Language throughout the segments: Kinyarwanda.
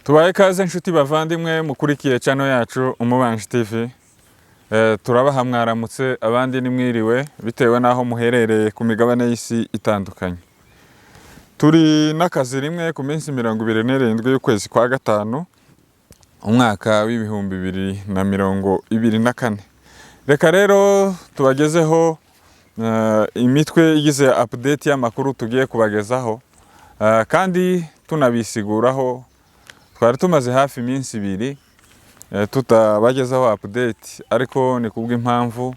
Tubaye ikaze nshuti bavandimwe mukurikiye channel yacu Umubanji TV. Turabaha mwaramutse abandi nimwiriwe bitewe naho muherereye ku migabane y'isi itandukanye. Turi n'akazi rimwe ku minsi 27 y'ukwezi kwa gatanu umwaka w'ibihumbi 2024. Reka rero tubagezeho imitwe igize update y'amakuru tugiye kubagezaho kandi tunabisiguraho. Twari tumaze hafi iminsi 2 tutabagezaho update, ariko ni kubw'impamvu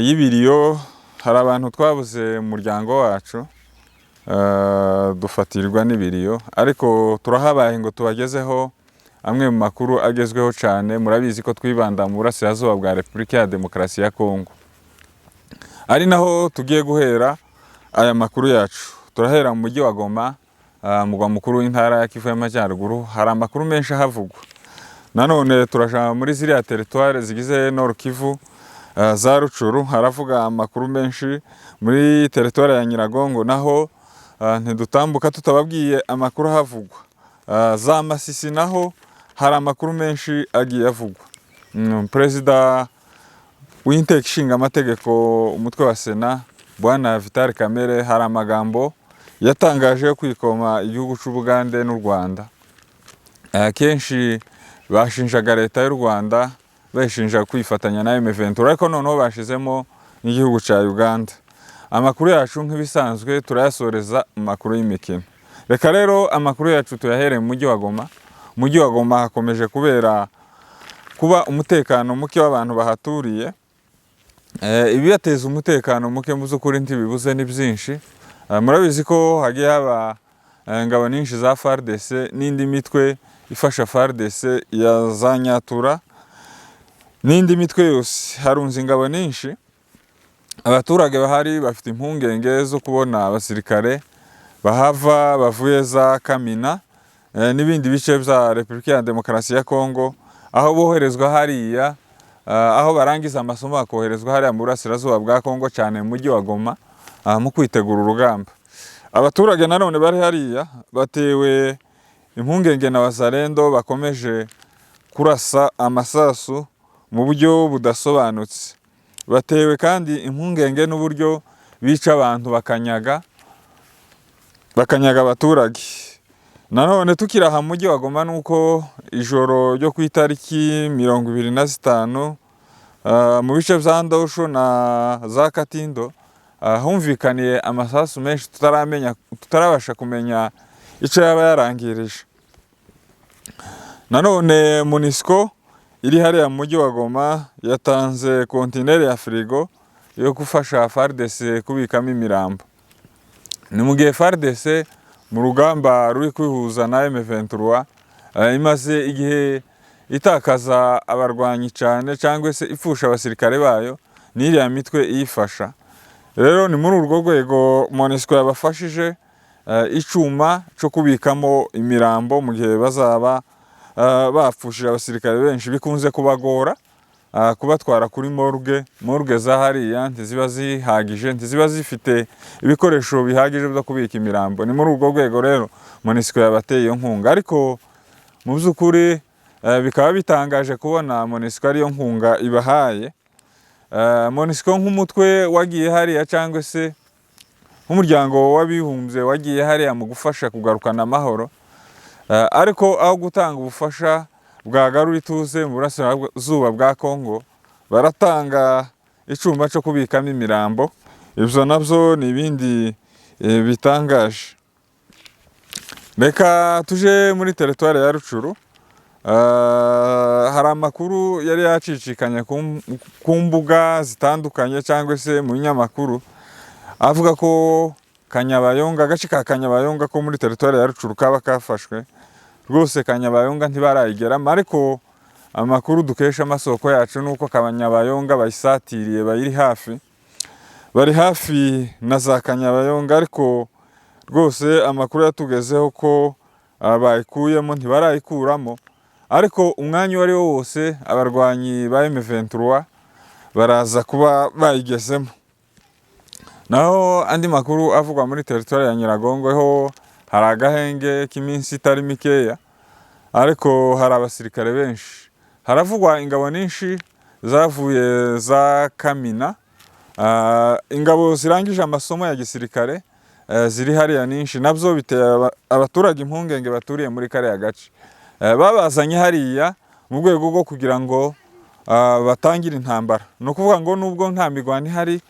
y'ibiriyo. Hari abantu twabuze mu muryango wacu dufatirwa n'ibiriyo, ariko turahabaye ngo tubagezeho amwe mu makuru agezweho cyane. Murabizi ko twibanda mu burasirazuba bwa Repubulika ya Demokarasi ya Kongo, ari naho tugiye guhera aya makuru yacu. Turahera mu mujyi wa Goma, mugwa mukuru w'intara ya Kivu y'Amajyaruguru. Hari amakuru menshi havugwa. Nanone turashaka muri ziriya territoire zigize Nord Kivu, za Rucuru haravuga amakuru menshi. Muri territoire ya Nyiragongo naho ntidutambuka tutababwiye amakuru havugwa. Za Masisi naho hari amakuru menshi agiye avugwa. Perezida w'inteko ishinga amategeko umutwe wa Sena Bwana Vital Kamerhe hari amagambo yatangaje kwikoma igihugu cy'u Bugande n'u Rwanda. Kenshi bashinjaga leta y'u Rwanda, bashinja kwifatanya na M23, ariko noneho bashizemo n'igihugu cya Uganda. Amakuru yacu nk'ibisanzwe turayasoreza mu makuru y'imikino. Reka rero amakuru yacu tuyahere mu mujyi wa Goma. Mujyi wa Goma hakomeje kuba umutekano muke w'abantu bahaturiye. Ibibateza umutekano muke mu by'ukuri ntibibuze ni byinshi. Murabizi ko hagiye haba ingabo nyinshi za FARDC n'indi mitwe ifasha FARDC ya za Nyatura n'indi mitwe yose. Harunze ingabo nyinshi. Abaturage bahari bafite impungenge zo kubona abasirikare bahava bavuye za Kamina n'ibindi bice bya Repubulika ya Demokarasi ya Kongo, aho boherezwa hariya, aho barangiza amasomo bakoherezwa hariya mu burasirazuba bwa Kongo, cyane mu mujyi wa Goma mu kwitegura urugamba. Abaturage nanone bari hariya batewe impungenge na Wazalendo bakomeje kurasa amasasu mu buryo budasobanutse. Batewe kandi impungenge n'uburyo bica abantu bakanyaga abaturage. Nanone tukiraha mu mujyi wa Goma nuko ijoro ryo ku itariki 25 mu bice bya Ndosho na za Katindo humvikaniye amasasu menshi tutarabasha kumenya icyo yaba yarangirije. Nanone MONUSCO iri hariya mu mujyi wa Goma yatanze kontineri ya frigo yo gufasha FARDC kubikamo imirambo. Ni mu gihe FARDC mu rugamba ruri kwihuza na M23 imaze igihe itakaza abarwanyi cyane, cyangwa se ipfusha abasirikare bayo n'iriya mitwe iyifasha. Rero ni muri urwo rwego MONUSCO yabafashije icuma cyo kubikamo imirambo mu gihe bazaba bapfushije abasirikare benshi. Bikunze kubagora kubatwara kuri morgue za hariya, ntiziba zihagije, ntiziba zifite ibikoresho bihagije byo kubika imirambo. Ni muri urwo rwego rero MONUSCO yabateye iyo nkunga, ariko mu by'ukuri bikaba bitangaje kubona MONUSCO ariyo nkunga ibahaye. MONUSCO nk'umutwe wagiye hariya, cyangwa se nk'umuryango w'abibumbye wagiye hariya mu gufasha kugarukana amahoro, ariko aho gutanga ubufasha bwagarura ituze mu burasirazuba bwa Kongo, baratanga icuma cyo kubikamo imirambo. Ibyo nabyo ni ibindi bitangaje. Reka tuje muri territoire ya Rucuru. Hari amakuru yari yacicikanye ku mbuga zitandukanye, cyangwa se mu nyamakuru, avuga ko Kanyabayonga, agace ka Kanyabayonga ko muri territoire ya Rucuru kaba kafashwe. Rwose Kanyabayonga ntibarayigeramo, ariko amakuru dukesha amasoko yacu nuko Kanyabayonga bayisatiriye bari hafi na za Kanyabayonga, ariko rwose amakuru yatugezeho ko bayikuyemo, ntibarayikuramo, ariko umwanya wari wo wose abarwanyi ba M23 baraza kuba bayigezemo. Naho andi makuru avugwa muri territoire ya Nyiragongo ho hari agahenge k'iminsi itari mikeya, ariko hari abasirikare benshi. Haravugwa ingabo nyinshi zavuye za Kamina, ingabo zirangije amasomo ya gisirikare ziri hariya nyinshi, nabyo biteye abaturage impungenge baturiye muri kariya gace. Babazanye hariya mu rwego rwo kugira ngo batangire intambara. No kuvuga ngo nubwo nta migwani hari,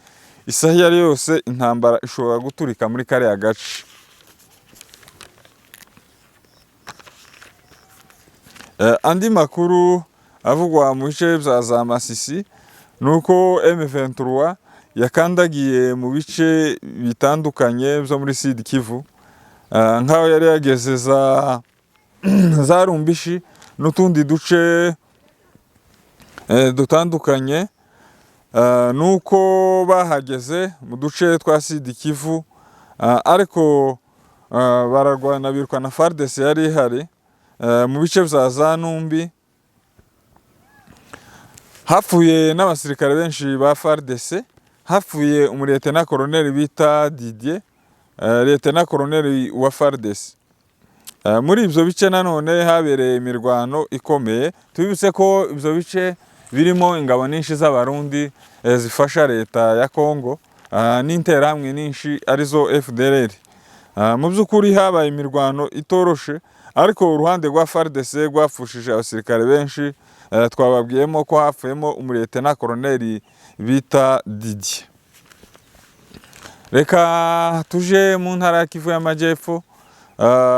isaha iyo ari yose intambara ishobora guturika muri kariya gace. Andi makuru avugwa mu bice bya za Masisi nuko M23 yakandagiye mu bice bitandukanye byo muri Sud Kivu, nkaho yari yageze za Rumbishi n'utundi duce dutandukanye, nuko bahageze mu duce twa Sud Kivu, ariko bararwana birukana FARDC yari ihari mu bice bya za Numbi. Hapfuye n'abasirikare benshi ba FARDC, hapfuye Lieutenant Colonel bita Didier, Lieutenant Colonel wa FARDC. Muri ibyo bice nanone habereye imirwano ikomeye. Tubibutse ko ibyo bice birimo ingabo nyinshi z'abarundi zifasha leta ya Kongo n'interahamwe nyinshi arizo FDLR. Mu by'ukuri habaye imirwano itoroshe, ariko uruhande rwa FARDC rwapfushije abasirikare benshi. Twababwiyemo ko hapfuyemo Lieutenant Colonel bita Didier. Reka tuje mu ntara ya Kivu y'Amajyepfo.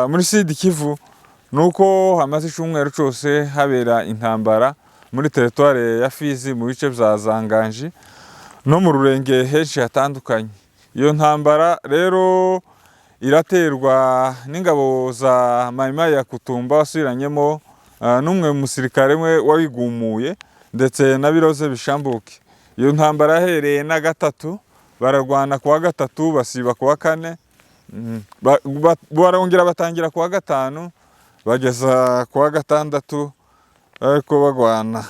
Muri Sud Kivu nuko hamaze icyumweru cyose habera intambara muri territoire ya Fizi, mu bice bya Zanganji no mu Rurenge henshi hatandukanye. Iyo ntambara rero iraterwa n'ingabo za Maimai ya Kutumba wasubiranyemo n'umwe mu musirikare we wabigumuye, ndetse na Biroze Bishambuke. Iyo ntambara yahereye na gatatu, bararwana kuwa gatatu basiba kuwa kane, barongera batangira kuwa gatanu bageza kuwa gatandatu ariko bagwana.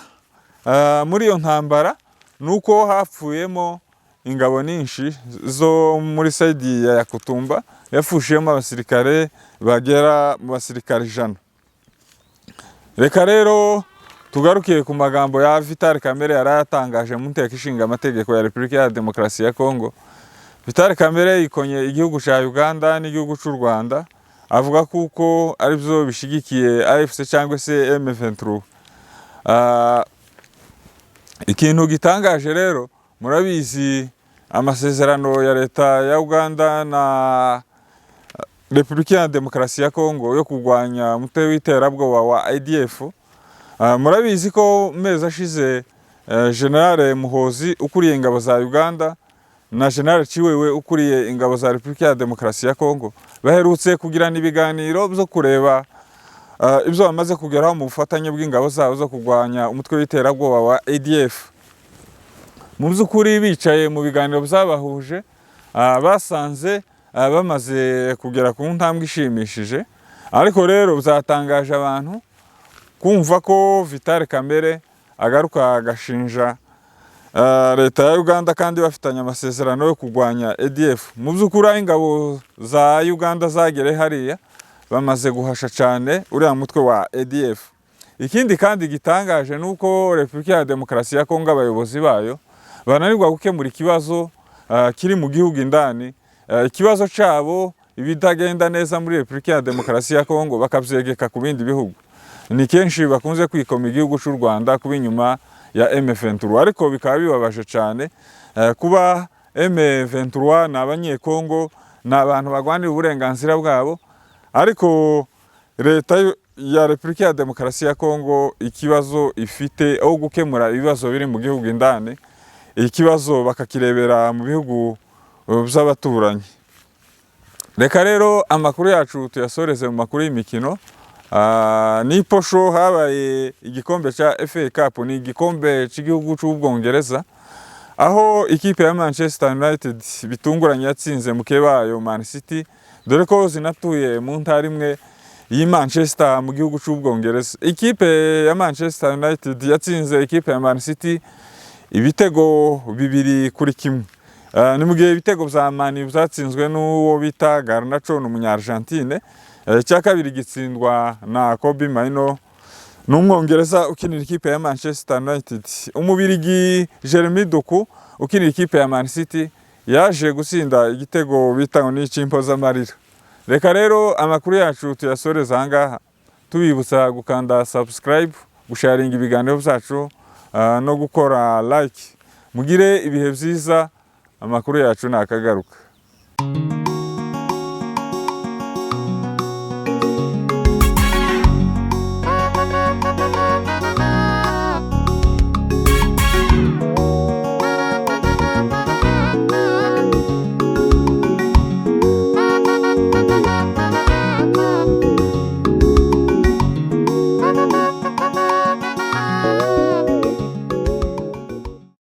Muri iyo ntambara nuko hapfuyemo ingabo nyinshi zo muri side ya Kutumba, yafushiyemo abasirikare bagera mu basirikare 100. Reka rero tugarukiye ku magambo ya Vital Kamerhe yarayatangaje mu nteko ishinga amategeko ya Repubulika ya Demokarasi ya Kongo. Vital Kamerhe yikonye igihugu cya Uganda n'igihugu cy'u Rwanda, avuga kuko ari byo bishigikiye AFC cyangwa se M23. Ikintu gitangaje rero, murabizi amasezerano ya leta ya Uganda na Repubulika ya Demokarasi ya Kongo yo kurwanya umutwe w'iterabwoba wa ADF. Murabizi ko mezi ashize General Muhozi ukuriye ingabo za Uganda na General Chiwewe ukuriye ingabo za Repubulika ya Demokarasi ya Kongo baherutse kugirana ibiganiro byo kureba ibyo bamaze kugeraho mu bufatanye bw'ingabo zabo zo kurwanya umutwe w'iterabwoba wa ADF. Mu by'ukuri bicaye mu biganiro byabahuje, basanze bamaze kugera ku ntambwe ishimishije, ariko rero byatangaje abantu kumva ko Vital Kamerhe agaruka agashinja leta ya Uganda kandi bafitanye amasezerano yo kurwanya ADF. Mu by'ukuri ingabo za Uganda zagere hariya bamaze guhasha cyane uriya mutwe wa ADF. Ikindi kandi gitangaje nuko Repubulika ya Demokarasi ya Kongo abayobozi bayo bananirwa gukemura ikibazo kiri mu gihugu indani. Ikibazo cyabo ibitagenda neza muri Repubulika ya Demokarasi ya Kongo bakabyegeka ku bindi bihugu. Ni kenshi bakunze kwikoma igihugu cy'u Rwanda kuba inyuma ya M23, ariko bikaba bibabaje cyane kuba M23 n'abanyekongo n'abantu bagwanira uburenganzira bwabo, ariko leta ya Repubulika ya Demokarasi ya Kongo ikibazo ifite aho gukemura ibibazo biri mu gihugu indani, ikibazo bakakirebera mu bihugu by'abaturanyi. Reka rero amakuru yacu tuyasoreze mu makuru y'imikino. ni posho habaye igikombe ca FA Cup, ni igikombe cy'igihugu c'Ubwongereza, aho ikipe ya Manchester United bitunguranye yatsinze mukebayo Man City, dore ko zinatuye mu ntara imwe yi Manchester mu gihugu c'Ubwongereza. Ikipe ya Manchester United yatsinze ikipe ya Man City ibitego 2-1. Ni mu gihe ibitego vya Man U zatsinzwe n'uwo bita Garnacho, n'umunya-Argentine. Cya kabiri gitsindwa na Kobbie Mainoo, n'umwongereza ukinira ikipe ya Manchester United. Umubirigi Jeremy Doku ukinira ikipe ya Man City yaje gutsinda igitego bita ni c'impozamarira. Reka rero amakuru yacu tuyasoreza ahangaha, tubibutsa gukanda subscribe, gusharinga ibiganiro byacu, no gukora like. Mugire ibihe byiza, amakuru yacu nakagaruka.